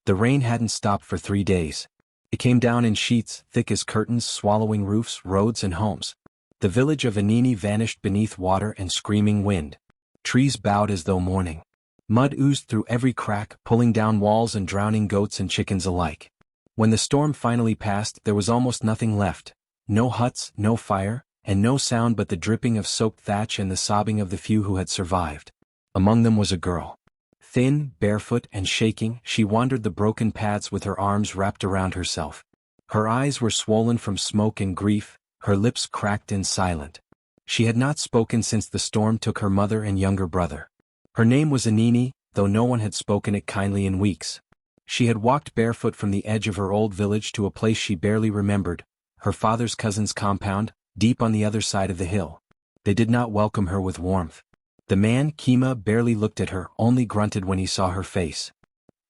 The rain hadn't stopped for 3 days. It came down in sheets, thick as curtains, swallowing roofs, roads, and homes. The village of Anini vanished beneath water and screaming wind. Trees bowed as though mourning. Mud oozed through every crack, pulling down walls and drowning goats and chickens alike. When the storm finally passed, there was almost nothing left. No huts, no fire, and no sound but the dripping of soaked thatch and the sobbing of the few who had survived. Among them was a girl. Thin, barefoot, and shaking, she wandered the broken paths with her arms wrapped around herself. Her eyes were swollen from smoke and grief, her lips cracked and silent. She had not spoken since the storm took her mother and younger brother. Her name was Anini, though no one had spoken it kindly in weeks. She had walked barefoot from the edge of her old village to a place she barely remembered, her father's cousin's compound, deep on the other side of the hill. They did not welcome her with warmth. The man, Kima, barely looked at her, only grunted when he saw her face.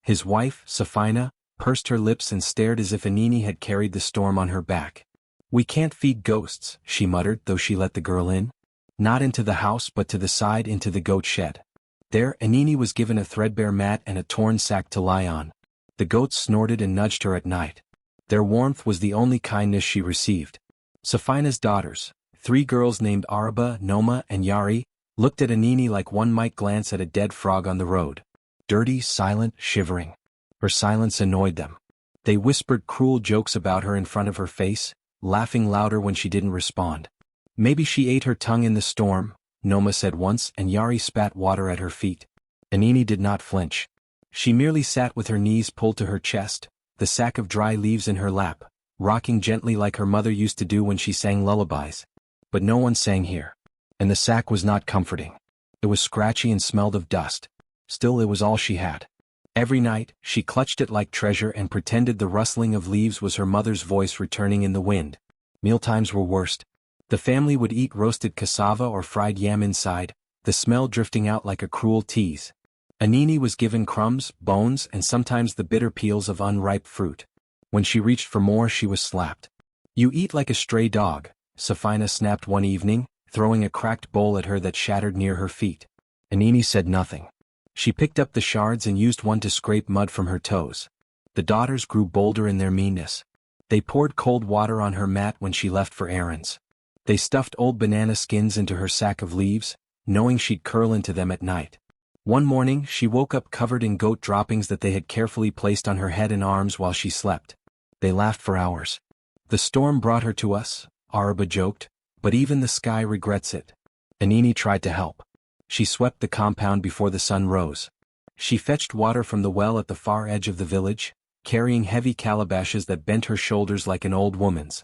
His wife, Safina, pursed her lips and stared as if Anini had carried the storm on her back. "We can't feed ghosts," she muttered, though she let the girl in. Not into the house but to the side, into the goat shed. There, Anini was given a threadbare mat and a torn sack to lie on. The goats snorted and nudged her at night. Their warmth was the only kindness she received. Safina's daughters, 3 girls named Araba, Noma, and Yari, looked at Anini like one might glance at a dead frog on the road. Dirty, silent, shivering. Her silence annoyed them. They whispered cruel jokes about her in front of her face, laughing louder when she didn't respond. "Maybe she ate her tongue in the storm," Noma said once, and Yari spat water at her feet. Anini did not flinch. She merely sat with her knees pulled to her chest, the sack of dry leaves in her lap, rocking gently like her mother used to do when she sang lullabies. But no one sang here. And the sack was not comforting. It was scratchy and smelled of dust. Still, it was all she had. Every night, she clutched it like treasure and pretended the rustling of leaves was her mother's voice returning in the wind. Mealtimes were worst. The family would eat roasted cassava or fried yam inside, the smell drifting out like a cruel tease. Anini was given crumbs, bones, and sometimes the bitter peels of unripe fruit. When she reached for more, she was slapped. "You eat like a stray dog," Safina snapped one evening, throwing a cracked bowl at her that shattered near her feet. Anini said nothing. She picked up the shards and used one to scrape mud from her toes. The daughters grew bolder in their meanness. They poured cold water on her mat when she left for errands. They stuffed old banana skins into her sack of leaves, knowing she'd curl into them at night. One morning, she woke up covered in goat droppings that they had carefully placed on her head and arms while she slept. They laughed for hours. "The storm brought her to us," Araba joked, "but even the sky regrets it." Anini tried to help. She swept the compound before the sun rose. She fetched water from the well at the far edge of the village, carrying heavy calabashes that bent her shoulders like an old woman's.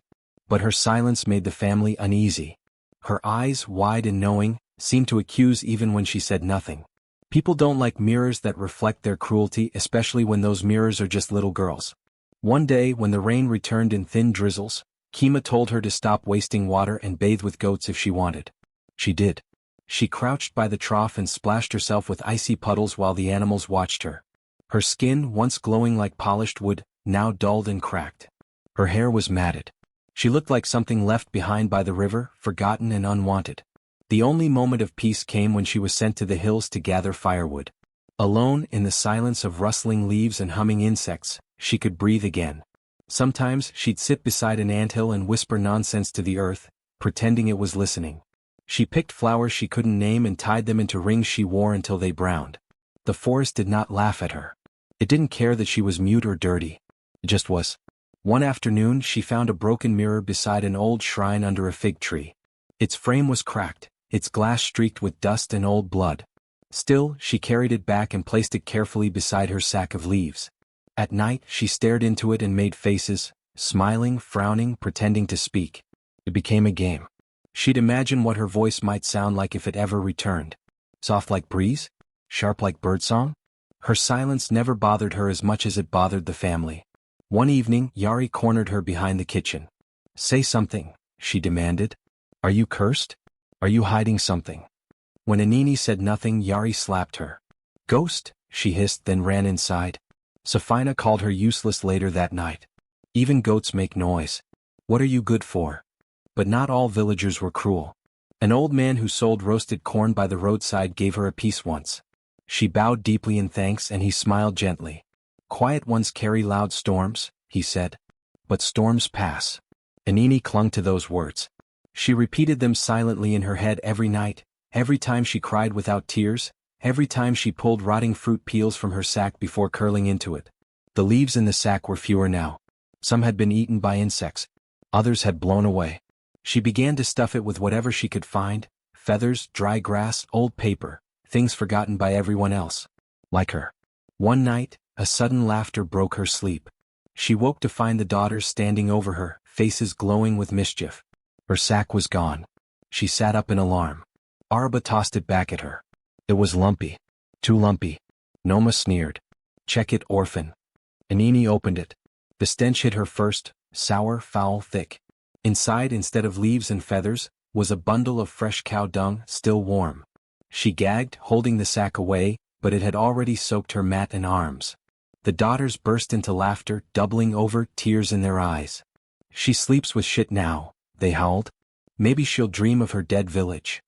But her silence made the family uneasy. Her eyes, wide and knowing, seemed to accuse even when she said nothing. People don't like mirrors that reflect their cruelty, especially when those mirrors are just little girls. One day, when the rain returned in thin drizzles, Kima told her to stop wasting water and bathe with goats if she wanted. She did. She crouched by the trough and splashed herself with icy puddles while the animals watched her. Her skin, once glowing like polished wood, now dulled and cracked. Her hair was matted. She looked like something left behind by the river, forgotten and unwanted. The only moment of peace came when she was sent to the hills to gather firewood. Alone, in the silence of rustling leaves and humming insects, she could breathe again. Sometimes she'd sit beside an anthill and whisper nonsense to the earth, pretending it was listening. She picked flowers she couldn't name and tied them into rings she wore until they browned. The forest did not laugh at her. It didn't care that she was mute or dirty. It just was. One afternoon, she found a broken mirror beside an old shrine under a fig tree. Its frame was cracked, its glass streaked with dust and old blood. Still, she carried it back and placed it carefully beside her sack of leaves. At night, she stared into it and made faces, smiling, frowning, pretending to speak. It became a game. She'd imagine what her voice might sound like if it ever returned. Soft like breeze? Sharp like birdsong? Her silence never bothered her as much as it bothered the family. One evening, Yari cornered her behind the kitchen. "Say something," she demanded. "Are you cursed? Are you hiding something?" When Anini said nothing, Yari slapped her. "Ghost," she hissed, then ran inside. Safina called her useless later that night. "Even goats make noise. What are you good for?" But not all villagers were cruel. An old man who sold roasted corn by the roadside gave her a piece once. She bowed deeply in thanks and he smiled gently. Quiet ones carry loud storms, he said. But storms pass. Anini clung to those words. She repeated them silently in her head every night, every time she cried without tears, every time she pulled rotting fruit peels from her sack before curling into it. The leaves in the sack were fewer now. Some had been eaten by insects. Others had blown away. She began to stuff it with whatever she could find: feathers, dry grass, old paper, things forgotten by everyone else. Like her. One night, a sudden laughter broke her sleep. She woke to find the daughters standing over her, faces glowing with mischief. Her sack was gone. She sat up in alarm. Arba tossed it back at her. It was lumpy. Too lumpy. Noma sneered. Check it, orphan. Anini opened it. The stench hit her first, sour, foul, thick. Inside, instead of leaves and feathers, was a bundle of fresh cow dung, still warm. She gagged, holding the sack away, but it had already soaked her mat and arms. The daughters burst into laughter, doubling over, tears in their eyes. She sleeps with shit now, they howled. Maybe she'll dream of her dead village.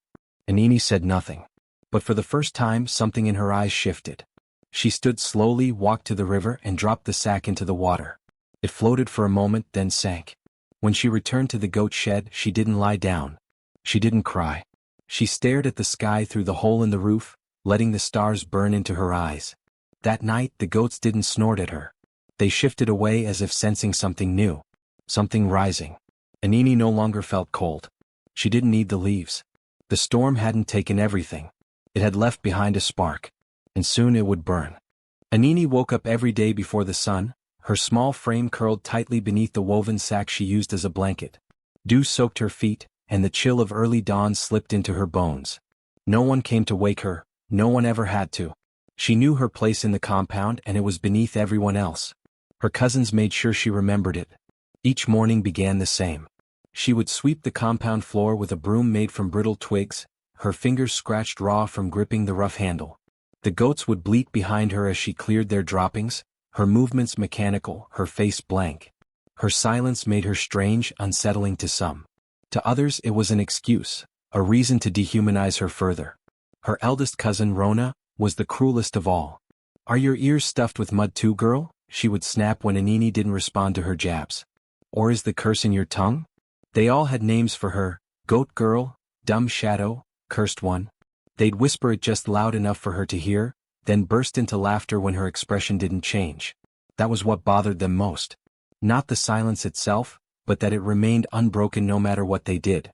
Anini said nothing. But for the first time something in her eyes shifted. She stood slowly, walked to the river and dropped the sack into the water. It floated for a moment, then sank. When she returned to the goat shed, she didn't lie down. She didn't cry. She stared at the sky through the hole in the roof, letting the stars burn into her eyes. That night the goats didn't snort at her. They shifted away as if sensing something new. Something rising. Anini no longer felt cold. She didn't need the leaves. The storm hadn't taken everything. It had left behind a spark. And soon it would burn. Anini woke up every day before the sun, her small frame curled tightly beneath the woven sack she used as a blanket. Dew soaked her feet, and the chill of early dawn slipped into her bones. No one came to wake her, no one ever had to. She knew her place in the compound, and it was beneath everyone else. Her cousins made sure she remembered it. Each morning began the same. She would sweep the compound floor with a broom made from brittle twigs, her fingers scratched raw from gripping the rough handle. The goats would bleat behind her as she cleared their droppings, her movements mechanical, her face blank. Her silence made her strange, unsettling to some. To others it was an excuse, a reason to dehumanize her further. Her eldest cousin, Rona, was the cruelest of all. "Are your ears stuffed with mud too, girl?" she would snap when Anini didn't respond to her jabs. "Or is the curse in your tongue?" They all had names for her: Goat Girl, Dumb Shadow, Cursed One. They'd whisper it just loud enough for her to hear, then burst into laughter when her expression didn't change. That was what bothered them most. Not the silence itself, but that it remained unbroken no matter what they did.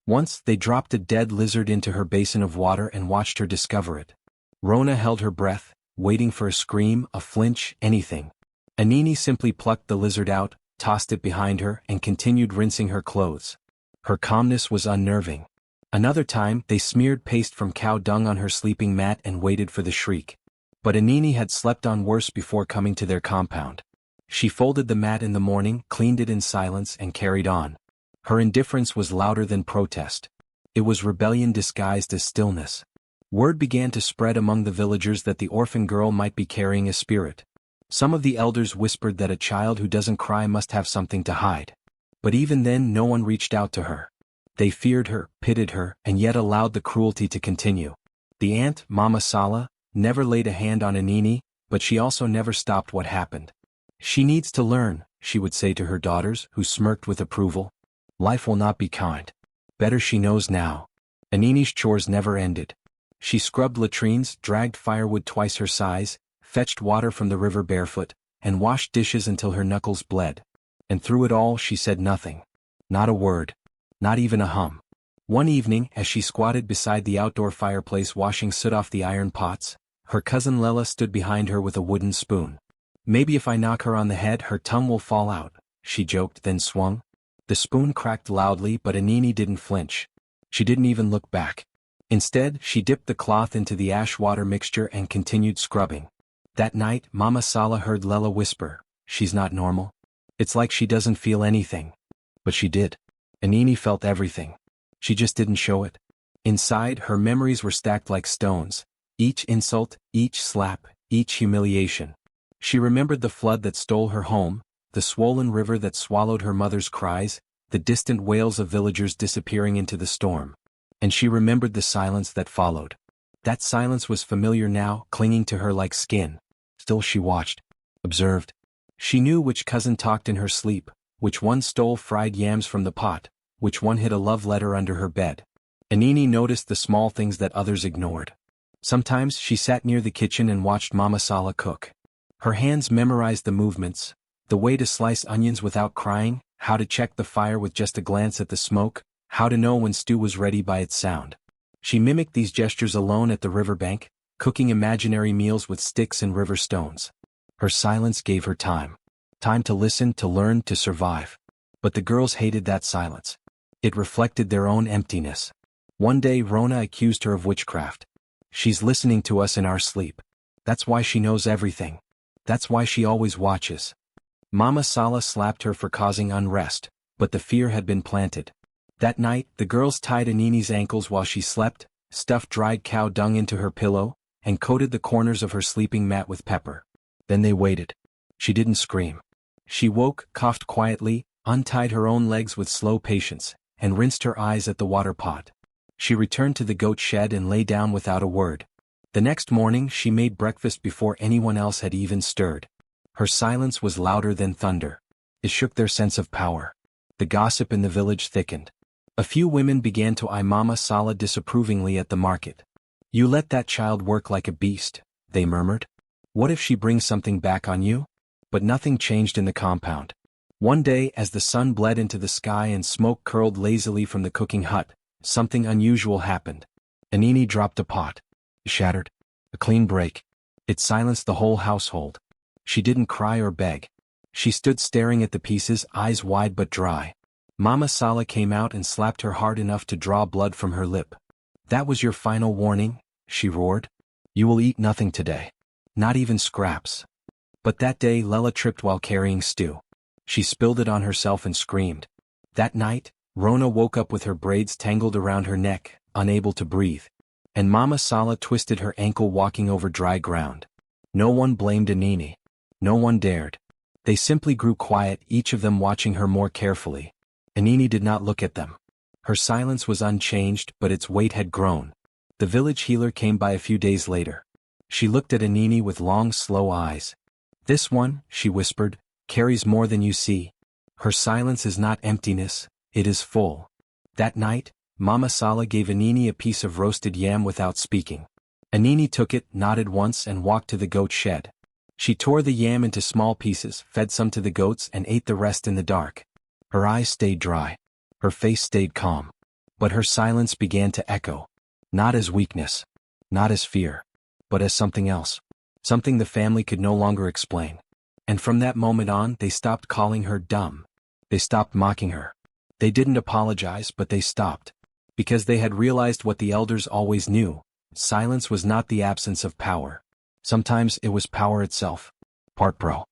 Once, they dropped a dead lizard into her basin of water and watched her discover it. Rona held her breath, waiting for a scream, a flinch, anything. Anini simply plucked the lizard out, tossed it behind her, and continued rinsing her clothes. Her calmness was unnerving. Another time, they smeared paste from cow dung on her sleeping mat and waited for the shriek. But Anini had slept on worse before coming to their compound. She folded the mat in the morning, cleaned it in silence, and carried on. Her indifference was louder than protest. It was rebellion disguised as stillness. Word began to spread among the villagers that the orphan girl might be carrying a spirit. Some of the elders whispered that a child who doesn't cry must have something to hide. But even then no one reached out to her. They feared her, pitied her, and yet allowed the cruelty to continue. The aunt, Mama Sala, never laid a hand on Anini, but she also never stopped what happened. "She needs to learn," she would say to her daughters, who smirked with approval. "Life will not be kind. Better she knows now." Anini's chores never ended. She scrubbed latrines, dragged firewood twice her size, fetched water from the river barefoot, and washed dishes until her knuckles bled. And through it all she said nothing. Not a word. Not even a hum. One evening, as she squatted beside the outdoor fireplace washing soot off the iron pots, her cousin Lela stood behind her with a wooden spoon. "Maybe if I knock her on the head her tongue will fall out," she joked, then swung. The spoon cracked loudly, but Anini didn't flinch. She didn't even look back. Instead, she dipped the cloth into the ash-water mixture and continued scrubbing. That night, Mama Sala heard Lela whisper, "She's not normal. It's like she doesn't feel anything." But she did. Anini felt everything. She just didn't show it. Inside, her memories were stacked like stones. Each insult, each slap, each humiliation. She remembered the flood that stole her home, the swollen river that swallowed her mother's cries, the distant wails of villagers disappearing into the storm. And she remembered the silence that followed. That silence was familiar now, clinging to her like skin. Still she watched. observed. She knew which cousin talked in her sleep, which one stole fried yams from the pot, which one hid a love letter under her bed. Anini noticed the small things that others ignored. Sometimes she sat near the kitchen and watched Mama Sala cook. Her hands memorized the movements, the way to slice onions without crying, how to check the fire with just a glance at the smoke, how to know when stew was ready by its sound. She mimicked these gestures alone at the riverbank, cooking imaginary meals with sticks and river stones. Her silence gave her time. Time to listen, to learn, to survive. But the girls hated that silence. It reflected their own emptiness. One day Rona accused her of witchcraft. She's listening to us in our sleep. That's why she knows everything. That's why she always watches. Mama Sala slapped her for causing unrest, but the fear had been planted. That night, the girls tied Anini's ankles while she slept, stuffed dried cow dung into her pillow, and coated the corners of her sleeping mat with pepper. Then they waited. She didn't scream. She woke, coughed quietly, untied her own legs with slow patience, and rinsed her eyes at the water pot. She returned to the goat shed and lay down without a word. The next morning she made breakfast before anyone else had even stirred. Her silence was louder than thunder. It shook their sense of power. The gossip in the village thickened. A few women began to eye Mama Sala disapprovingly at the market. "You let that child work like a beast," they murmured. "What if she brings something back on you?" But nothing changed in the compound. One day, as the sun bled into the sky and smoke curled lazily from the cooking hut, something unusual happened. Anini dropped a pot. It shattered. A clean break. It silenced the whole household. She didn't cry or beg. She stood staring at the pieces, eyes wide but dry. Mama Sala came out and slapped her hard enough to draw blood from her lip. "That was your final warning?" she roared. "You will eat nothing today. Not even scraps." But that day Lela tripped while carrying stew. She spilled it on herself and screamed. That night, Rona woke up with her braids tangled around her neck, unable to breathe. And Mama Sala twisted her ankle walking over dry ground. No one blamed Anini. No one dared. They simply grew quiet, each of them watching her more carefully. Anini did not look at them. Her silence was unchanged, but its weight had grown. The village healer came by a few days later. She looked at Anini with long, slow eyes. "This one," she whispered, "carries more than you see. Her silence is not emptiness, it is full." That night, Mama Sala gave Anini a piece of roasted yam without speaking. Anini took it, nodded once and walked to the goat shed. She tore the yam into small pieces, fed some to the goats and ate the rest in the dark. Her eyes stayed dry. Her face stayed calm. But her silence began to echo. Not as weakness. Not as fear. But as something else. Something the family could no longer explain. And from that moment on, they stopped calling her dumb. They stopped mocking her. They didn't apologize, but they stopped. Because they had realized what the elders always knew. Silence was not the absence of power. Sometimes it was power itself. Part Pro.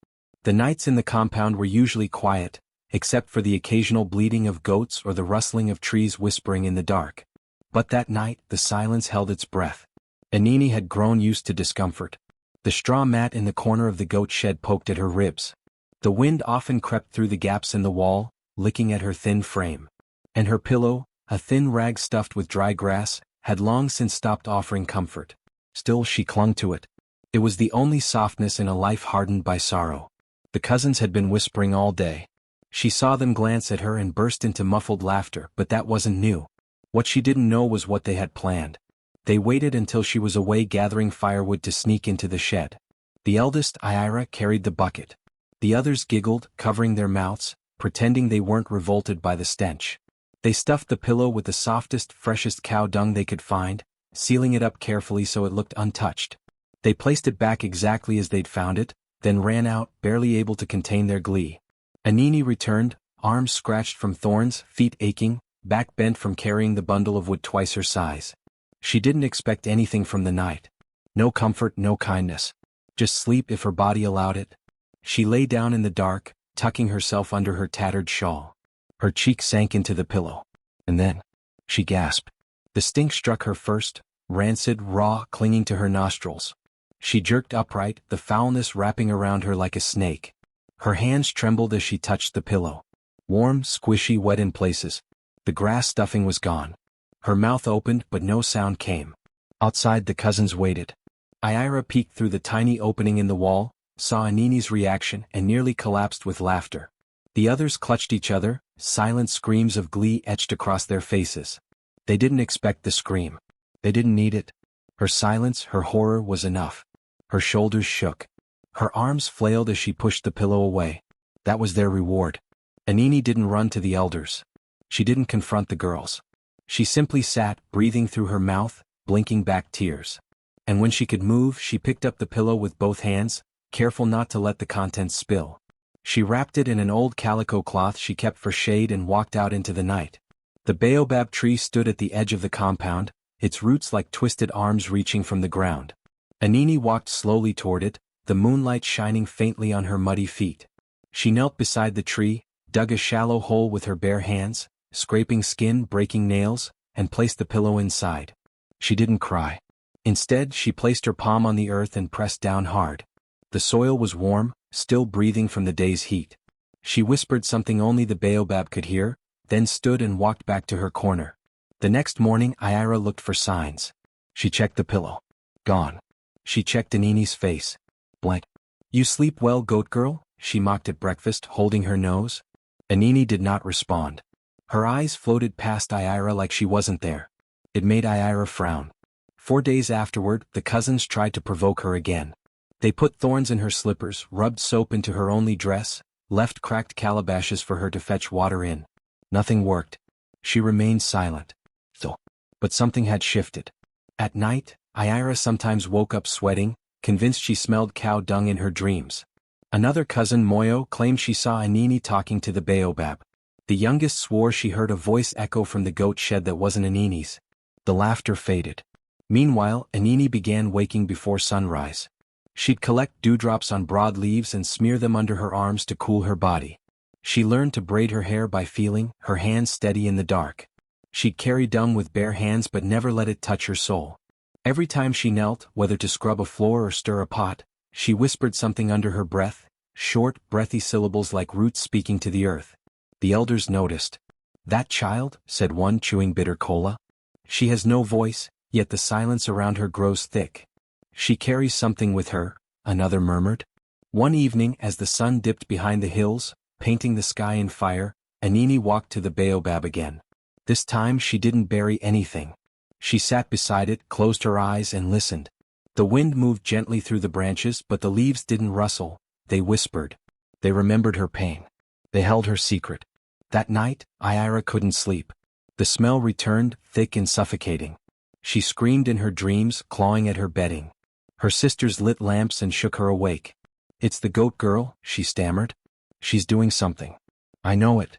The nights in the compound were usually quiet, except for the occasional bleating of goats or the rustling of trees whispering in the dark. But that night, the silence held its breath. Anini had grown used to discomfort. The straw mat in the corner of the goat shed poked at her ribs. The wind often crept through the gaps in the wall, licking at her thin frame. And her pillow, a thin rag stuffed with dry grass, had long since stopped offering comfort. Still she clung to it. It was the only softness in a life hardened by sorrow. The cousins had been whispering all day. She saw them glance at her and burst into muffled laughter, but that wasn't new. What she didn't know was what they had planned. They waited until she was away gathering firewood to sneak into the shed. The eldest, Ira, carried the bucket. The others giggled, covering their mouths, pretending they weren't revolted by the stench. They stuffed the pillow with the softest, freshest cow dung they could find, sealing it up carefully so it looked untouched. They placed it back exactly as they'd found it, then ran out, barely able to contain their glee. Anini returned, arms scratched from thorns, feet aching, back bent from carrying the bundle of wood twice her size. She didn't expect anything from the night. No comfort, no kindness. Just sleep if her body allowed it. She lay down in the dark, tucking herself under her tattered shawl. Her cheek sank into the pillow. And then, she gasped. The stink struck her first, rancid, raw, clinging to her nostrils. She jerked upright, the foulness wrapping around her like a snake. Her hands trembled as she touched the pillow. Warm, squishy, wet in places. The grass stuffing was gone. Her mouth opened, but no sound came. Outside, the cousins waited. Ira peeked through the tiny opening in the wall, saw Anini's reaction and nearly collapsed with laughter. The others clutched each other, silent screams of glee etched across their faces. They didn't expect the scream. They didn't need it. Her silence, her horror was enough. Her shoulders shook. Her arms flailed as she pushed the pillow away. That was their reward. Anini didn't run to the elders. She didn't confront the girls. She simply sat, breathing through her mouth, blinking back tears. And when she could move, she picked up the pillow with both hands, careful not to let the contents spill. She wrapped it in an old calico cloth she kept for shade and walked out into the night. The baobab tree stood at the edge of the compound, its roots like twisted arms reaching from the ground. Anini walked slowly toward it, the moonlight shining faintly on her muddy feet. She knelt beside the tree, dug a shallow hole with her bare hands, scraping skin, breaking nails, and placed the pillow inside. She didn't cry. Instead, she placed her palm on the earth and pressed down hard. The soil was warm, still breathing from the day's heat. She whispered something only the baobab could hear, then stood and walked back to her corner. The next morning, Ira looked for signs. She checked the pillow. Gone. She checked Anini's face. Blank. You sleep well, goat girl? She mocked at breakfast, holding her nose. Anini did not respond. Her eyes floated past Ira like she wasn't there. It made Ira frown. 4 days afterward, the cousins tried to provoke her again. They put thorns in her slippers, rubbed soap into her only dress, left cracked calabashes for her to fetch water in. Nothing worked. She remained silent. But something had shifted. At night, Ira sometimes woke up sweating, convinced she smelled cow dung in her dreams. Another cousin, Moyo, claimed she saw Anini talking to the baobab. The youngest swore she heard a voice echo from the goat shed that wasn't Anini's. The laughter faded. Meanwhile, Anini began waking before sunrise. She'd collect dewdrops on broad leaves and smear them under her arms to cool her body. She learned to braid her hair by feeling, her hands steady in the dark. She'd carry dung with bare hands but never let it touch her soul. Every time she knelt, whether to scrub a floor or stir a pot, she whispered something under her breath, short, breathy syllables like roots speaking to the earth. The elders noticed. That child, said one, chewing bitter cola. She has no voice, yet the silence around her grows thick. She carries something with her, another murmured. One evening, as the sun dipped behind the hills, painting the sky in fire, Anini walked to the baobab again. This time she didn't bury anything. She sat beside it, closed her eyes and listened. The wind moved gently through the branches, but the leaves didn't rustle. They whispered. They remembered her pain. They held her secret. That night, Ira couldn't sleep. The smell returned, thick and suffocating. She screamed in her dreams, clawing at her bedding. Her sisters lit lamps and shook her awake. It's the goat girl, she stammered. She's doing something. I know it.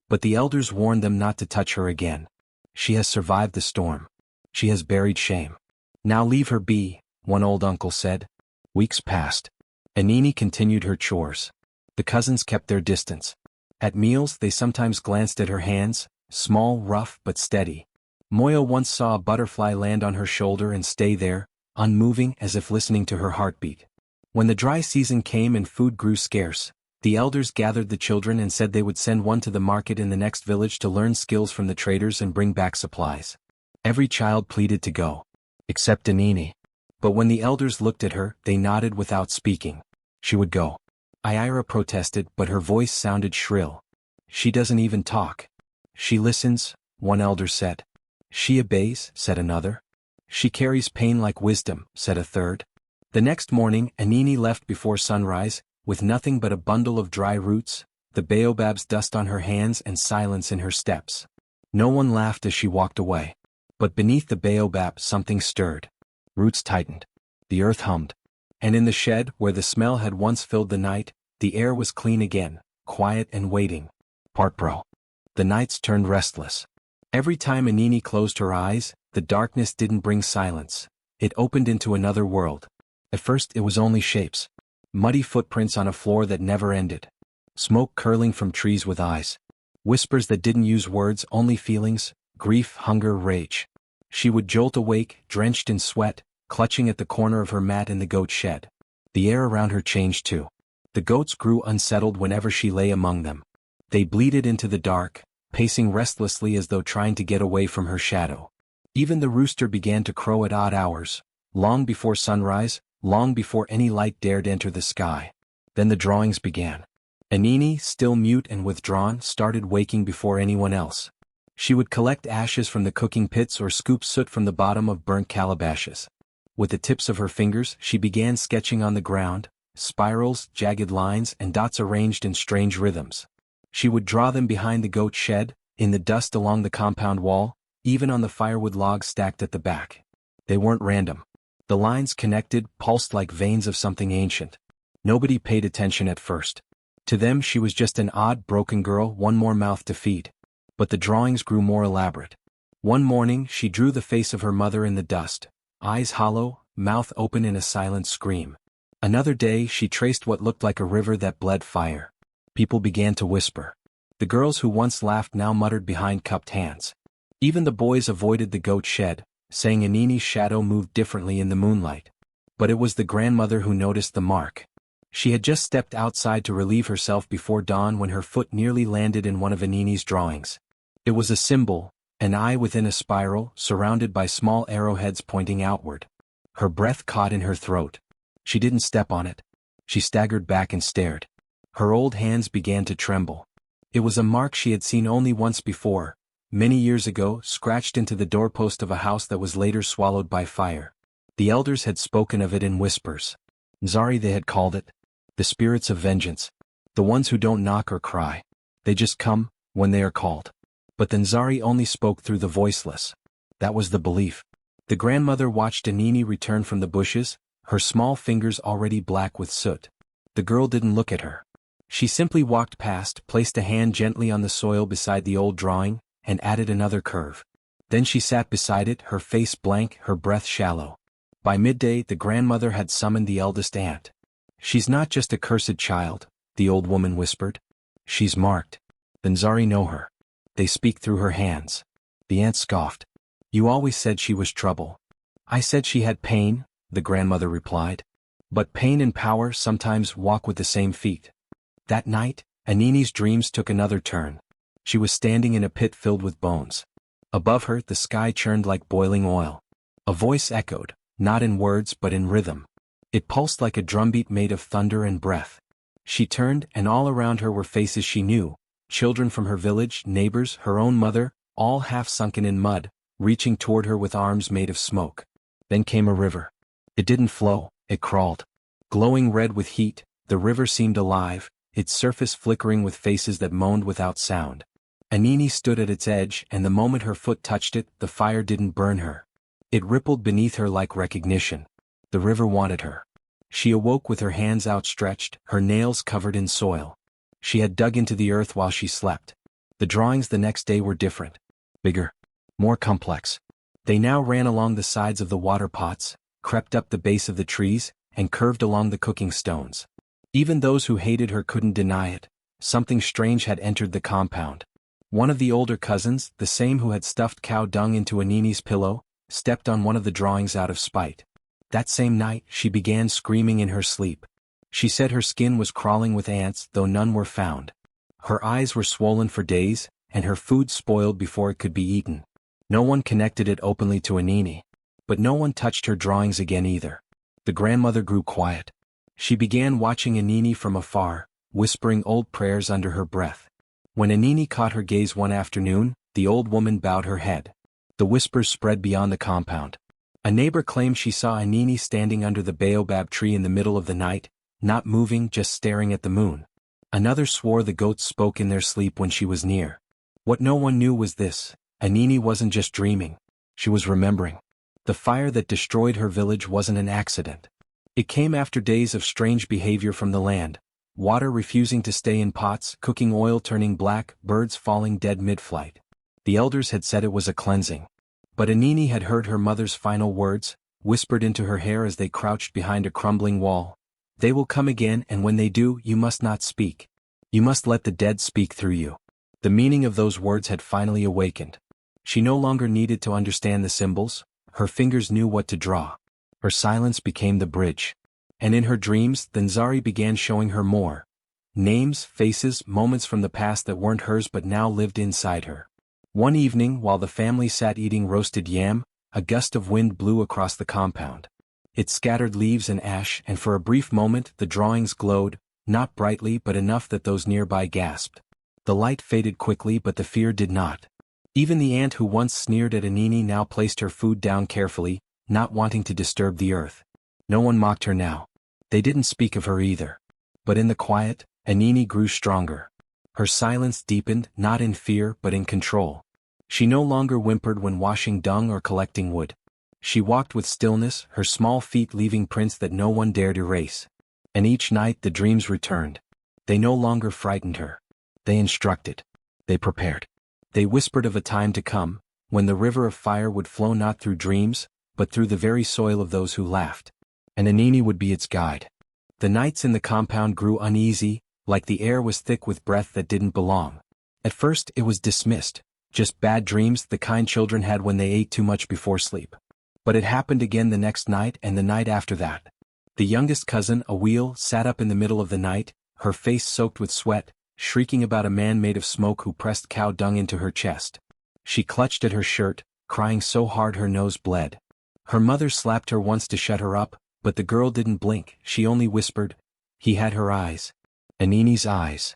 But the elders warned them not to touch her again. She has survived the storm. She has buried shame. Now leave her be, one old uncle said. Weeks passed. Anini continued her chores. The cousins kept their distance. At meals, they sometimes glanced at her hands, small, rough, but steady. Moyo once saw a butterfly land on her shoulder and stay there, unmoving as if listening to her heartbeat. When the dry season came and food grew scarce, the elders gathered the children and said they would send one to the market in the next village to learn skills from the traders and bring back supplies. Every child pleaded to go. Except Anini. But when the elders looked at her, they nodded without speaking. She would go. Ira protested, but her voice sounded shrill. She doesn't even talk. She listens, one elder said. She obeys, said another. She carries pain like wisdom, said a third. The next morning, Anini left before sunrise, with nothing but a bundle of dry roots, the baobab's dust on her hands and silence in her steps. No one laughed as she walked away. But beneath the baobab something stirred. Roots tightened. The earth hummed. And in the shed, where the smell had once filled the night, the air was clean again, quiet and waiting. Bro. The nights turned restless. Every time Anini closed her eyes, the darkness didn't bring silence. It opened into another world. At first it was only shapes. Muddy footprints on a floor that never ended. Smoke curling from trees with eyes. Whispers that didn't use words, only feelings, grief, hunger, rage. She would jolt awake, drenched in sweat, clutching at the corner of her mat in the goat shed. The air around her changed too. The goats grew unsettled whenever she lay among them. They bleated into the dark, pacing restlessly as though trying to get away from her shadow. Even the rooster began to crow at odd hours. Long before sunrise, long before any light dared enter the sky. Then the drawings began. Anini, still mute and withdrawn, started waking before anyone else. She would collect ashes from the cooking pits or scoop soot from the bottom of burnt calabashes. With the tips of her fingers, she began sketching on the ground, spirals, jagged lines, and dots arranged in strange rhythms. She would draw them behind the goat shed, in the dust along the compound wall, even on the firewood logs stacked at the back. They weren't random. The lines connected, pulsed like veins of something ancient. Nobody paid attention at first. To them she was just an odd, broken girl, one more mouth to feed. But the drawings grew more elaborate. One morning she drew the face of her mother in the dust, eyes hollow, mouth open in a silent scream. Another day she traced what looked like a river that bled fire. People began to whisper. The girls who once laughed now muttered behind cupped hands. Even the boys avoided the goat shed, saying Anini's shadow moved differently in the moonlight. But it was the grandmother who noticed the mark. She had just stepped outside to relieve herself before dawn when her foot nearly landed in one of Anini's drawings. It was a symbol, an eye within a spiral, surrounded by small arrowheads pointing outward. Her breath caught in her throat. She didn't step on it. She staggered back and stared. Her old hands began to tremble. It was a mark she had seen only once before, many years ago, scratched into the doorpost of a house that was later swallowed by fire. The elders had spoken of it in whispers. Nzari, they had called it. The spirits of vengeance. The ones who don't knock or cry. They just come, when they are called. But the Nzari only spoke through the voiceless. That was the belief. The grandmother watched Anini return from the bushes, her small fingers already black with soot. The girl didn't look at her. She simply walked past, placed a hand gently on the soil beside the old drawing, and added another curve. Then she sat beside it, her face blank, her breath shallow. By midday the grandmother had summoned the eldest aunt. "She's not just a cursed child," the old woman whispered. "She's marked. The Nzari know her. They speak through her hands." The aunt scoffed. "You always said she was trouble." "I said she had pain," the grandmother replied. "But pain and power sometimes walk with the same feet." That night, Anini's dreams took another turn. She was standing in a pit filled with bones. Above her, the sky churned like boiling oil. A voice echoed, not in words but in rhythm. It pulsed like a drumbeat made of thunder and breath. She turned, and all around her were faces she knew, children from her village, neighbors, her own mother, all half sunken in mud, reaching toward her with arms made of smoke. Then came a river. It didn't flow, it crawled. Glowing red with heat, the river seemed alive, its surface flickering with faces that moaned without sound. Anini stood at its edge, and the moment her foot touched it, the fire didn't burn her. It rippled beneath her like recognition. The river wanted her. She awoke with her hands outstretched, her nails covered in soil. She had dug into the earth while she slept. The drawings the next day were different. Bigger. More complex. They now ran along the sides of the water pots, crept up the base of the trees, and curved along the cooking stones. Even those who hated her couldn't deny it. Something strange had entered the compound. One of the older cousins, the same who had stuffed cow dung into Anini's pillow, stepped on one of the drawings out of spite. That same night, she began screaming in her sleep. She said her skin was crawling with ants, though none were found. Her eyes were swollen for days, and her food spoiled before it could be eaten. No one connected it openly to Anini. But no one touched her drawings again either. The grandmother grew quiet. She began watching Anini from afar, whispering old prayers under her breath. When Anini caught her gaze one afternoon, the old woman bowed her head. The whispers spread beyond the compound. A neighbor claimed she saw Anini standing under the baobab tree in the middle of the night, not moving, just staring at the moon. Another swore the goats spoke in their sleep when she was near. What no one knew was this: Anini wasn't just dreaming. She was remembering. The fire that destroyed her village wasn't an accident. It came after days of strange behavior from the land. Water refusing to stay in pots, cooking oil turning black, birds falling dead mid-flight. The elders had said it was a cleansing. But Anini had heard her mother's final words, whispered into her hair as they crouched behind a crumbling wall. "They will come again, and when they do, you must not speak. You must let the dead speak through you." The meaning of those words had finally awakened. She no longer needed to understand the symbols. Her fingers knew what to draw. Her silence became the bridge. And in her dreams, the Nzari began showing her more. Names, faces, moments from the past that weren't hers but now lived inside her. One evening, while the family sat eating roasted yam, a gust of wind blew across the compound. It scattered leaves and ash, and for a brief moment the drawings glowed, not brightly but enough that those nearby gasped. The light faded quickly but the fear did not. Even the ant who once sneered at Anini now placed her food down carefully, not wanting to disturb the earth. No one mocked her now. They didn't speak of her either. But in the quiet, Anini grew stronger. Her silence deepened, not in fear but in control. She no longer whimpered when washing dung or collecting wood. She walked with stillness, her small feet leaving prints that no one dared erase. And each night the dreams returned. They no longer frightened her. They instructed. They prepared. They whispered of a time to come, when the river of fire would flow not through dreams, but through the very soil of those who laughed. And Anini would be its guide. The nights in the compound grew uneasy, like the air was thick with breath that didn't belong. At first it was dismissed, just bad dreams the kind children had when they ate too much before sleep. But it happened again the next night and the night after that. The youngest cousin, Awil, sat up in the middle of the night, her face soaked with sweat, shrieking about a man made of smoke who pressed cow dung into her chest. She clutched at her shirt, crying so hard her nose bled. Her mother slapped her once to shut her up, but the girl didn't blink, she only whispered, "He had her eyes." Anini's eyes.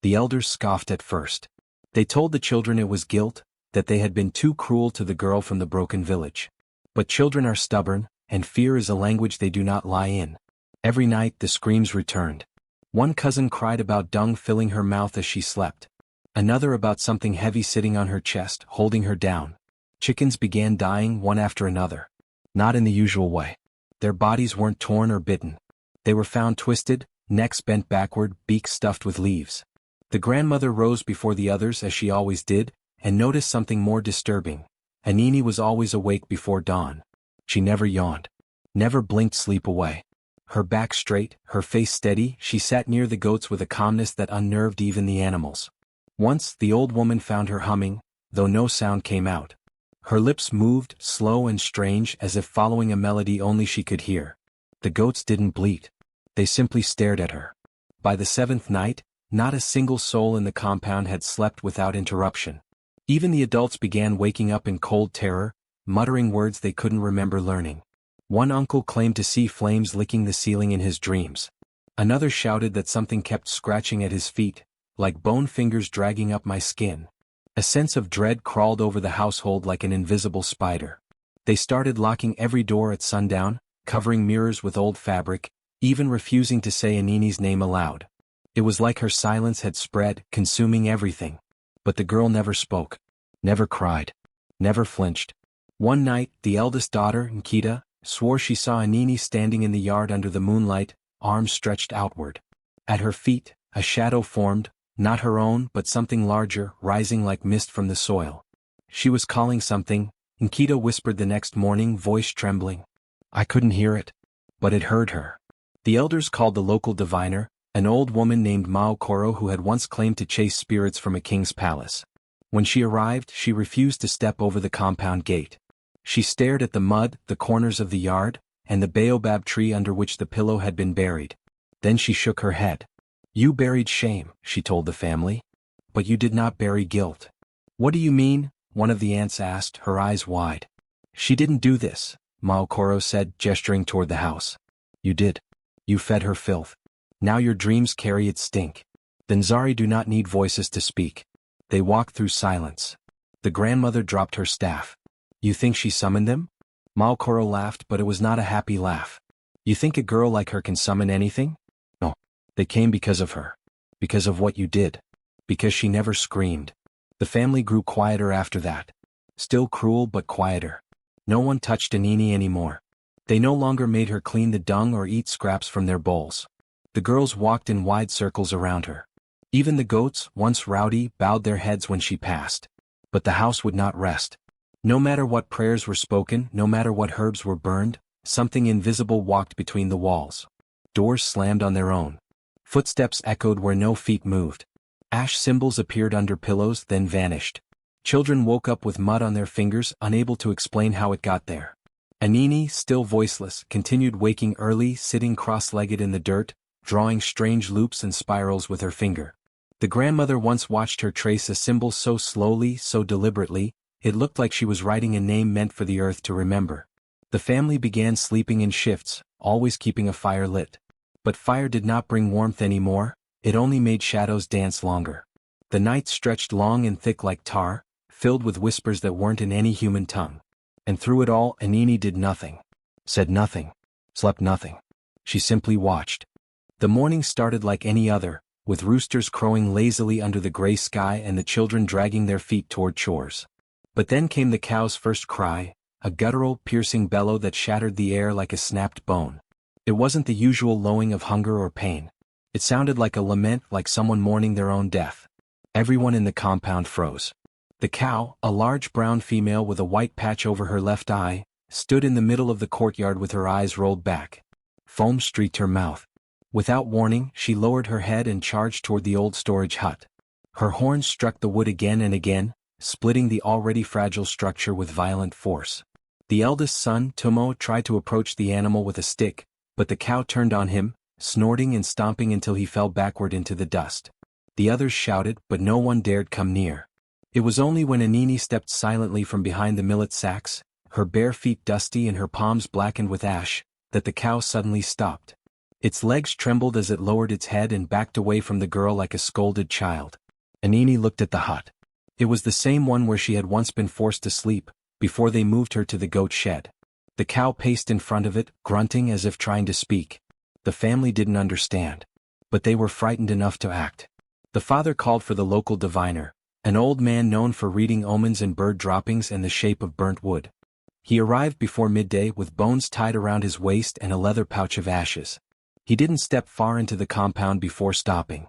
The elders scoffed at first. They told the children it was guilt, that they had been too cruel to the girl from the broken village. But children are stubborn, and fear is a language they do not lie in. Every night the screams returned. One cousin cried about dung filling her mouth as she slept. Another about something heavy sitting on her chest, holding her down. Chickens began dying one after another. Not in the usual way. Their bodies weren't torn or bitten. They were found twisted, necks bent backward, beaks stuffed with leaves. The grandmother rose before the others as she always did, and noticed something more disturbing. Anini was always awake before dawn. She never yawned. Never blinked sleep away. Her back straight, her face steady, she sat near the goats with a calmness that unnerved even the animals. Once, the old woman found her humming, though no sound came out. Her lips moved, slow and strange, as if following a melody only she could hear. The goats didn't bleat. They simply stared at her. By the seventh night, not a single soul in the compound had slept without interruption. Even the adults began waking up in cold terror, muttering words they couldn't remember learning. One uncle claimed to see flames licking the ceiling in his dreams. Another shouted that something kept scratching at his feet, like bone fingers dragging up my skin. A sense of dread crawled over the household like an invisible spider. They started locking every door at sundown, covering mirrors with old fabric, even refusing to say Anini's name aloud. It was like her silence had spread, consuming everything. But the girl never spoke, never cried, never flinched. One night, the eldest daughter, Nkita, swore she saw Anini standing in the yard under the moonlight, arms stretched outward. At her feet, a shadow formed, not her own but something larger, rising like mist from the soil. She was calling something, Nkita whispered the next morning, voice trembling. I couldn't hear it, but it heard her. The elders called the local diviner, an old woman named Maokoro who had once claimed to chase spirits from a king's palace. When she arrived, she refused to step over the compound gate. She stared at the mud, the corners of the yard, and the baobab tree under which the pillow had been buried. Then she shook her head. You buried shame, she told the family. But you did not bury guilt. What do you mean? One of the ants asked, her eyes wide. She didn't do this, Maokoro said, gesturing toward the house. You did. You fed her filth. Now your dreams carry its stink. The Nzari do not need voices to speak. They walk through silence. The grandmother dropped her staff. You think she summoned them? Maokoro laughed, but it was not a happy laugh. You think a girl like her can summon anything? No. They came because of her. Because of what you did. Because she never screamed. The family grew quieter after that. Still cruel but quieter. No one touched Anini anymore. They no longer made her clean the dung or eat scraps from their bowls. The girls walked in wide circles around her. Even the goats, once rowdy, bowed their heads when she passed. But the house would not rest. No matter what prayers were spoken, no matter what herbs were burned, something invisible walked between the walls. Doors slammed on their own. Footsteps echoed where no feet moved. Ash symbols appeared under pillows, then vanished. Children woke up with mud on their fingers, unable to explain how it got there. Anini, still voiceless, continued waking early, sitting cross-legged in the dirt, drawing strange loops and spirals with her finger. The grandmother once watched her trace a symbol so slowly, so deliberately, it looked like she was writing a name meant for the earth to remember. The family began sleeping in shifts, always keeping a fire lit. But fire did not bring warmth anymore, it only made shadows dance longer. The night stretched long and thick like tar, filled with whispers that weren't in any human tongue. And through it all, Anini did nothing. Said nothing. Slept nothing. She simply watched. The morning started like any other, with roosters crowing lazily under the gray sky and the children dragging their feet toward chores. But then came the cow's first cry, a guttural, piercing bellow that shattered the air like a snapped bone. It wasn't the usual lowing of hunger or pain. It sounded like a lament, like someone mourning their own death. Everyone in the compound froze. The cow, a large brown female with a white patch over her left eye, stood in the middle of the courtyard with her eyes rolled back. Foam streaked her mouth. Without warning, she lowered her head and charged toward the old storage hut. Her horns struck the wood again and again, splitting the already fragile structure with violent force. The eldest son, Tumo, tried to approach the animal with a stick, but the cow turned on him, snorting and stomping until he fell backward into the dust. The others shouted, but no one dared come near. It was only when Anini stepped silently from behind the millet sacks, her bare feet dusty and her palms blackened with ash, that the cow suddenly stopped. Its legs trembled as it lowered its head and backed away from the girl like a scolded child. Anini looked at the hut. It was the same one where she had once been forced to sleep, before they moved her to the goat shed. The cow paced in front of it, grunting as if trying to speak. The family didn't understand. But they were frightened enough to act. The father called for the local diviner, an old man known for reading omens and bird droppings and the shape of burnt wood. He arrived before midday with bones tied around his waist and a leather pouch of ashes. He didn't step far into the compound before stopping.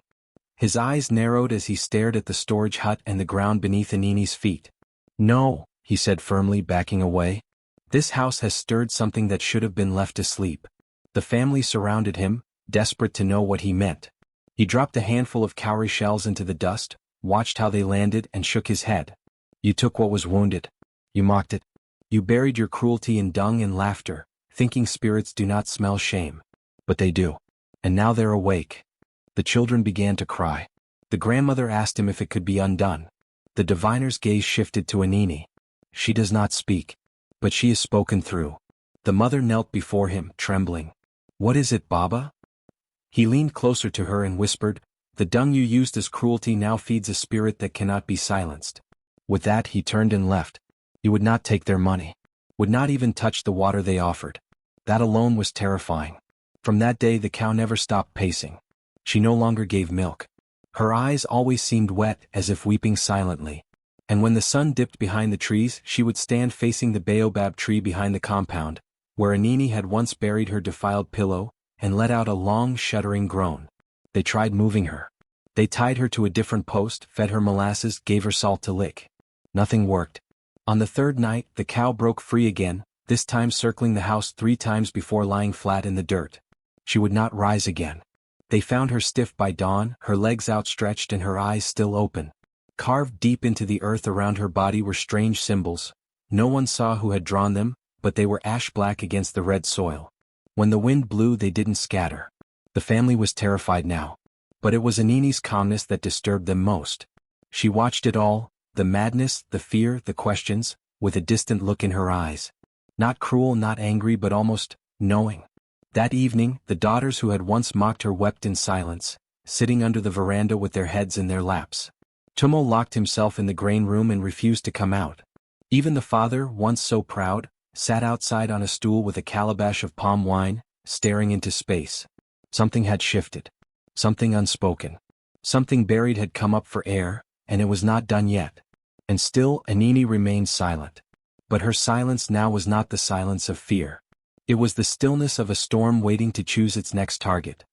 His eyes narrowed as he stared at the storage hut and the ground beneath Anini's feet. "No," he said firmly, backing away. "This house has stirred something that should have been left to sleep." The family surrounded him, desperate to know what he meant. He dropped a handful of cowrie shells into the dust, watched how they landed and shook his head. "You took what was wounded. You mocked it. You buried your cruelty in dung and laughter, thinking spirits do not smell shame. But they do. And now they're awake." The children began to cry. The grandmother asked him if it could be undone. The diviner's gaze shifted to Anini. "She does not speak. But she is spoken through." The mother knelt before him, trembling. "What is it, Baba?" He leaned closer to her and whispered, "The dung you used as cruelty now feeds a spirit that cannot be silenced." With that he turned and left. He would not take their money. Would not even touch the water they offered. That alone was terrifying. From that day the cow never stopped pacing. She no longer gave milk. Her eyes always seemed wet, as if weeping silently. And when the sun dipped behind the trees, she would stand facing the baobab tree behind the compound, where Anini had once buried her defiled pillow, and let out a long, shuddering groan. They tried moving her. They tied her to a different post, fed her molasses, gave her salt to lick. Nothing worked. On the third night, the cow broke free again, this time circling the house 3 times before lying flat in the dirt. She would not rise again. They found her stiff by dawn, her legs outstretched and her eyes still open. Carved deep into the earth around her body were strange symbols. No one saw who had drawn them, but they were ash-black against the red soil. When the wind blew, they didn't scatter. The family was terrified now. But it was Anini's calmness that disturbed them most. She watched it all, the madness, the fear, the questions, with a distant look in her eyes. Not cruel, not angry, but almost knowing. That evening, the daughters who had once mocked her wept in silence, sitting under the veranda with their heads in their laps. Tumo locked himself in the grain room and refused to come out. Even the father, once so proud, sat outside on a stool with a calabash of palm wine, staring into space. Something had shifted. Something unspoken. Something buried had come up for air, and it was not done yet. And still, Anini remained silent. But her silence now was not the silence of fear. It was the stillness of a storm waiting to choose its next target.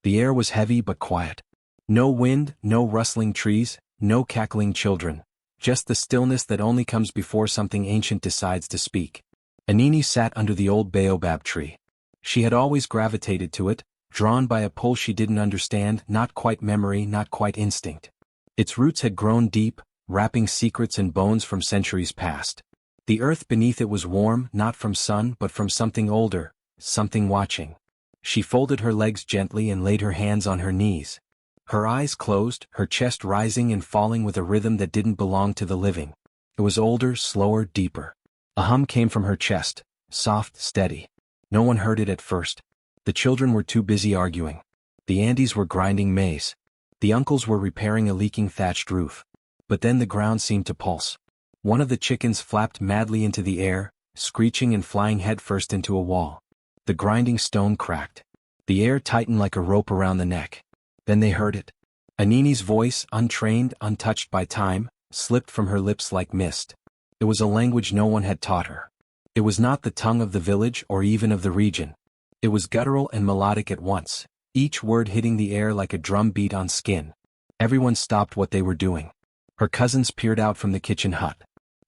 The air was heavy but quiet. No wind, no rustling trees, no cackling children. Just the stillness that only comes before something ancient decides to speak. Anini sat under the old baobab tree. She had always gravitated to it, drawn by a pull she didn't understand, not quite memory, not quite instinct. Its roots had grown deep, wrapping secrets and bones from centuries past. The earth beneath it was warm, not from sun but from something older, something watching. She folded her legs gently and laid her hands on her knees. Her eyes closed, her chest rising and falling with a rhythm that didn't belong to the living. It was older, slower, deeper. A hum came from her chest, soft, steady. No one heard it at first. The children were too busy arguing. The aunties were grinding maize. The uncles were repairing a leaking thatched roof. But then the ground seemed to pulse. One of the chickens flapped madly into the air, screeching and flying headfirst into a wall. The grinding stone cracked. The air tightened like a rope around the neck. Then they heard it. Anini's voice, untrained, untouched by time, slipped from her lips like mist. It was a language no one had taught her. It was not the tongue of the village or even of the region. It was guttural and melodic at once, each word hitting the air like a drum beat on skin. Everyone stopped what they were doing. Her cousins peered out from the kitchen hut.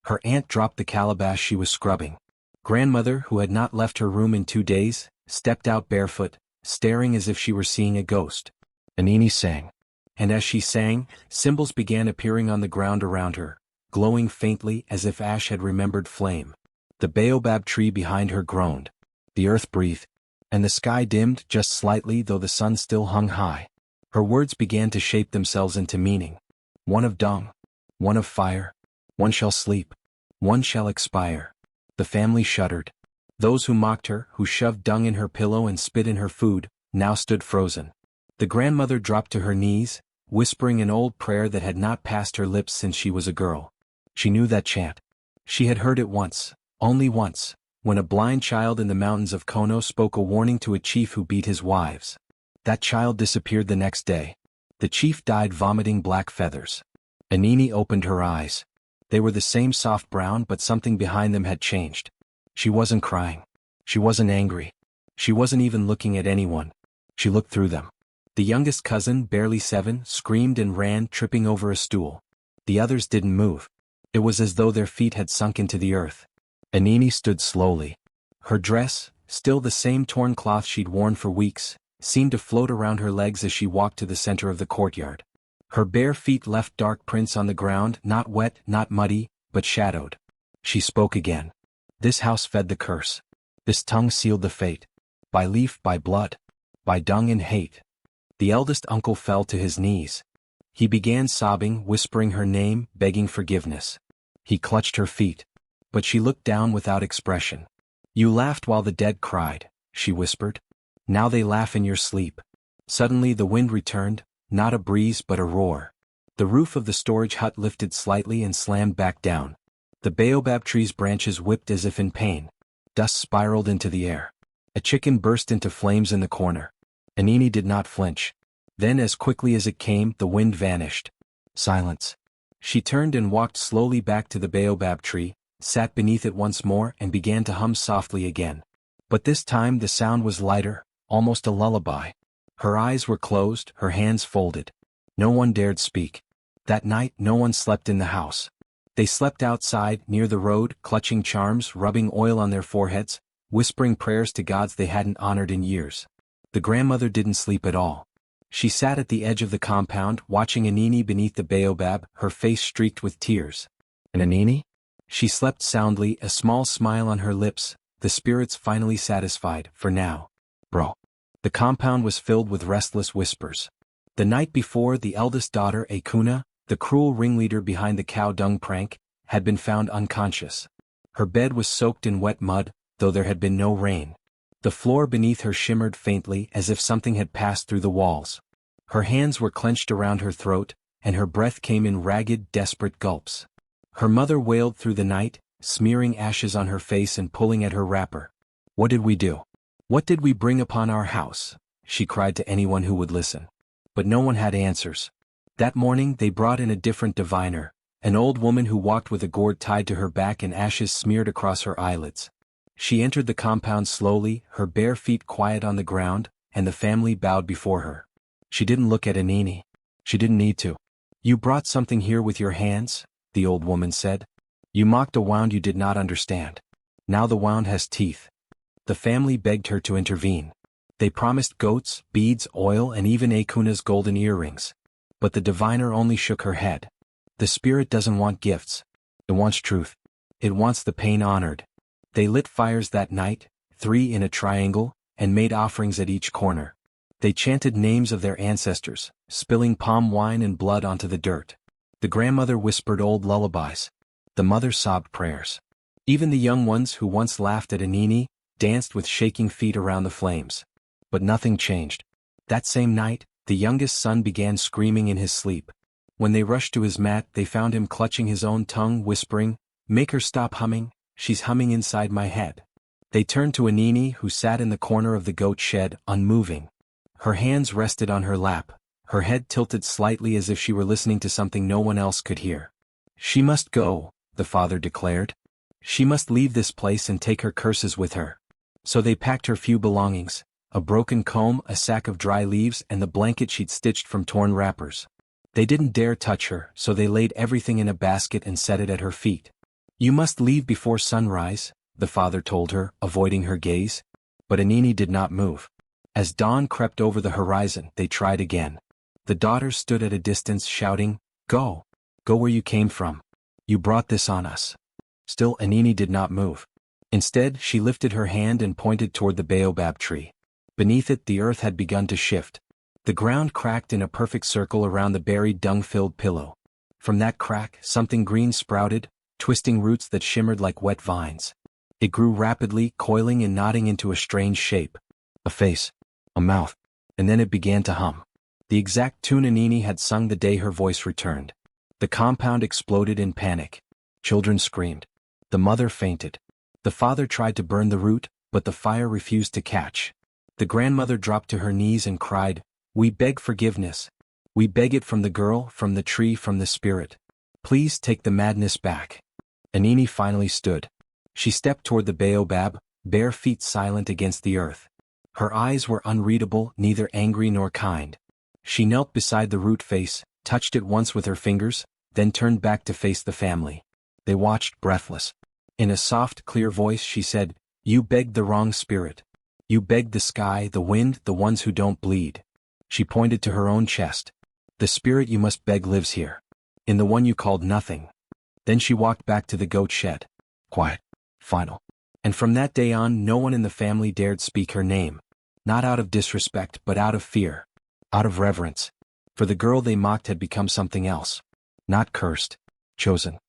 Her aunt dropped the calabash she was scrubbing. Grandmother, who had not left her room in 2 days, stepped out barefoot, staring as if she were seeing a ghost. Anini sang. And as she sang, symbols began appearing on the ground around her, glowing faintly as if ash had remembered flame. The baobab tree behind her groaned. The earth breathed. And the sky dimmed just slightly though the sun still hung high. Her words began to shape themselves into meaning. One of dung. One of fire. One shall sleep. One shall expire. The family shuddered. Those who mocked her, who shoved dung in her pillow and spit in her food, now stood frozen. The grandmother dropped to her knees, whispering an old prayer that had not passed her lips since she was a girl. She knew that chant. She had heard it once, only once, when a blind child in the mountains of Kono spoke a warning to a chief who beat his wives. That child disappeared the next day. The chief died vomiting black feathers. Anini opened her eyes. They were the same soft brown, but something behind them had changed. She wasn't crying. She wasn't angry. She wasn't even looking at anyone. She looked through them. The youngest cousin, barely 7, screamed and ran, tripping over a stool. The others didn't move. It was as though their feet had sunk into the earth. Anini stood slowly. Her dress, still the same torn cloth she'd worn for weeks, seemed to float around her legs as she walked to the center of the courtyard. Her bare feet left dark prints on the ground, not wet, not muddy, but shadowed. She spoke again. This house fed the curse. This tongue sealed the fate. By leaf, by blood. By dung and hate. The eldest uncle fell to his knees. He began sobbing, whispering her name, begging forgiveness. He clutched her feet. But she looked down without expression. You laughed while the dead cried, she whispered. Now they laugh in your sleep. Suddenly the wind returned, not a breeze but a roar. The roof of the storage hut lifted slightly and slammed back down. The baobab tree's branches whipped as if in pain. Dust spiraled into the air. A chicken burst into flames in the corner. Anini did not flinch. Then as quickly as it came, the wind vanished. Silence. She turned and walked slowly back to the baobab tree, sat beneath it once more and began to hum softly again. But this time the sound was lighter, almost a lullaby. Her eyes were closed, her hands folded. No one dared speak. That night no one slept in the house. They slept outside, near the road, clutching charms, rubbing oil on their foreheads, whispering prayers to gods they hadn't honored in years. The grandmother didn't sleep at all. She sat at the edge of the compound, watching Anini beneath the baobab, her face streaked with tears. And Anini? She slept soundly, a small smile on her lips, the spirits finally satisfied, for now. Bro. The compound was filled with restless whispers. The night before, the eldest daughter, Akuna, the cruel ringleader behind the cow dung prank, had been found unconscious. Her bed was soaked in wet mud, though there had been no rain. The floor beneath her shimmered faintly as if something had passed through the walls. Her hands were clenched around her throat, and her breath came in ragged, desperate gulps. Her mother wailed through the night, smearing ashes on her face and pulling at her wrapper. What did we do? What did we bring upon our house? She cried to anyone who would listen. But no one had answers. That morning they brought in a different diviner, an old woman who walked with a gourd tied to her back and ashes smeared across her eyelids. She entered the compound slowly, her bare feet quiet on the ground, and the family bowed before her. She didn't look at Anini. She didn't need to. You brought something here with your hands, the old woman said. You mocked a wound you did not understand. Now the wound has teeth. The family begged her to intervene. They promised goats, beads, oil, and even Akuna's golden earrings. But the diviner only shook her head. The spirit doesn't want gifts. It wants truth. It wants the pain honored. They lit fires that night, 3 in a triangle, and made offerings at each corner. They chanted names of their ancestors, spilling palm wine and blood onto the dirt. The grandmother whispered old lullabies. The mother sobbed prayers. Even the young ones who once laughed at Anini danced with shaking feet around the flames. But nothing changed. That same night, the youngest son began screaming in his sleep. When they rushed to his mat, they found him clutching his own tongue, whispering, "Make her stop humming, she's humming inside my head." They turned to Anini, who sat in the corner of the goat shed, unmoving. Her hands rested on her lap, her head tilted slightly as if she were listening to something no one else could hear. "She must go," the father declared. "She must leave this place and take her curses with her." So they packed her few belongings, a broken comb, a sack of dry leaves, and the blanket she'd stitched from torn wrappers. They didn't dare touch her, so they laid everything in a basket and set it at her feet. "You must leave before sunrise," the father told her, avoiding her gaze. But Anini did not move. As dawn crept over the horizon, they tried again. The daughters stood at a distance, shouting, "Go! Go where you came from. You brought this on us." Still Anini did not move. Instead, she lifted her hand and pointed toward the baobab tree. Beneath it, the earth had begun to shift. The ground cracked in a perfect circle around the buried dung-filled pillow. From that crack, something green sprouted, twisting roots that shimmered like wet vines. It grew rapidly, coiling and knotting into a strange shape. A face. A mouth. And then it began to hum. The exact tune Anini had sung the day her voice returned. The compound exploded in panic. Children screamed. The mother fainted. The father tried to burn the root, but the fire refused to catch. The grandmother dropped to her knees and cried, "We beg forgiveness. We beg it from the girl, from the tree, from the spirit. Please take the madness back." Anini finally stood. She stepped toward the baobab, bare feet silent against the earth. Her eyes were unreadable, neither angry nor kind. She knelt beside the root face, touched it once with her fingers, then turned back to face the family. They watched, breathless. In a soft, clear voice she said, "You begged the wrong spirit. You begged the sky, the wind, the ones who don't bleed." She pointed to her own chest. "The spirit you must beg lives here. In the one you called nothing." Then she walked back to the goat shed. Quiet. Final. And from that day on, no one in the family dared speak her name. Not out of disrespect, but out of fear. Out of reverence. For the girl they mocked had become something else. Not cursed. Chosen.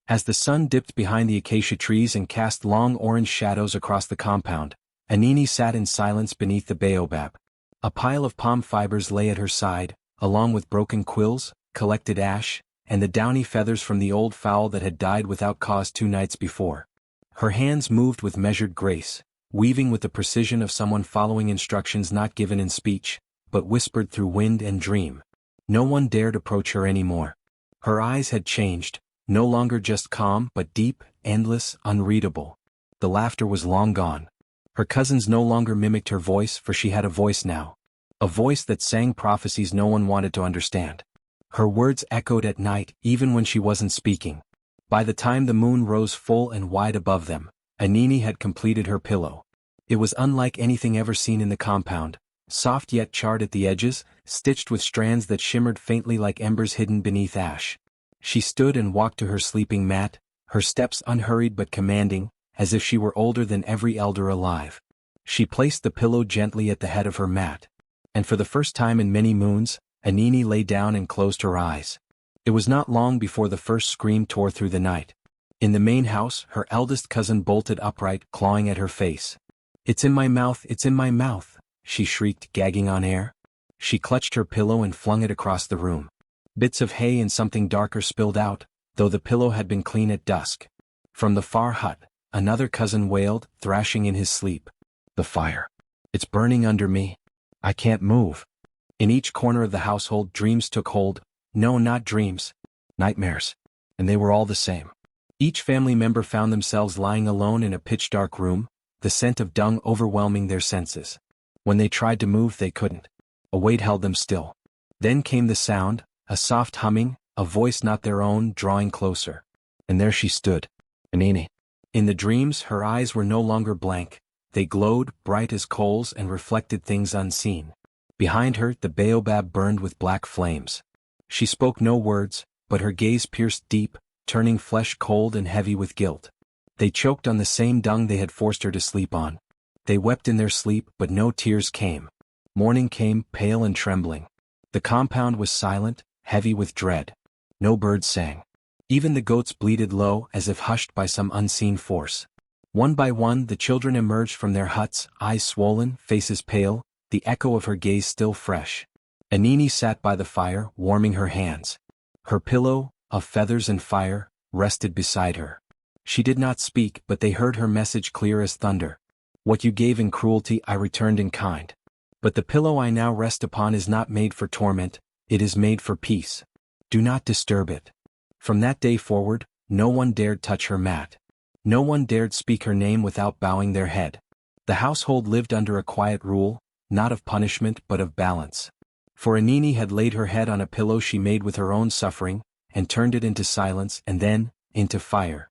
As the sun dipped behind the acacia trees and cast long orange shadows across the compound, Anini sat in silence beneath the baobab. A pile of palm fibers lay at her side, along with broken quills, collected ash, and the downy feathers from the old fowl that had died without cause 2 nights before. Her hands moved with measured grace, weaving with the precision of someone following instructions not given in speech, but whispered through wind and dream. No one dared approach her anymore. Her eyes had changed, no longer just calm but deep, endless, unreadable. The laughter was long gone. Her cousins no longer mimicked her voice, for she had a voice now. A voice that sang prophecies no one wanted to understand. Her words echoed at night, even when she wasn't speaking. By the time the moon rose full and wide above them, Anini had completed her pillow. It was unlike anything ever seen in the compound, soft yet charred at the edges, stitched with strands that shimmered faintly like embers hidden beneath ash. She stood and walked to her sleeping mat, her steps unhurried but commanding, as if she were older than every elder alive. She placed the pillow gently at the head of her mat. And for the first time in many moons, Anini lay down and closed her eyes. It was not long before the first scream tore through the night. In the main house, her eldest cousin bolted upright, clawing at her face. "It's in my mouth, it's in my mouth," she shrieked, gagging on air. She clutched her pillow and flung it across the room. Bits of hay and something darker spilled out, though the pillow had been clean at dusk. From the far hut, another cousin wailed, thrashing in his sleep. "The fire. It's burning under me. I can't move." In each corner of the household, dreams took hold. No, not dreams. Nightmares. And they were all the same. Each family member found themselves lying alone in a pitch-dark room, the scent of dung overwhelming their senses. When they tried to move, they couldn't. A weight held them still. Then came the sound, a soft humming, a voice not their own, drawing closer. And there she stood, Anini. In the dreams, her eyes were no longer blank. They glowed, bright as coals, and reflected things unseen. Behind her, the baobab burned with black flames. She spoke no words, but her gaze pierced deep, turning flesh cold and heavy with guilt. They choked on the same dung they had forced her to sleep on. They wept in their sleep, but no tears came. Morning came, pale and trembling. The compound was silent, heavy with dread. No birds sang. Even the goats bleated low as if hushed by some unseen force. One by one the children emerged from their huts, eyes swollen, faces pale, the echo of her gaze still fresh. Anini sat by the fire, warming her hands. Her pillow, of feathers and fire, rested beside her. She did not speak, but they heard her message clear as thunder. What you gave in cruelty I returned in kind. But the pillow I now rest upon is not made for torment, it is made for peace. Do not disturb it. From that day forward, no one dared touch her mat. No one dared speak her name without bowing their head. The household lived under a quiet rule, not of punishment but of balance. For Anini had laid her head on a pillow she made with her own suffering, and turned it into silence and then, into fire.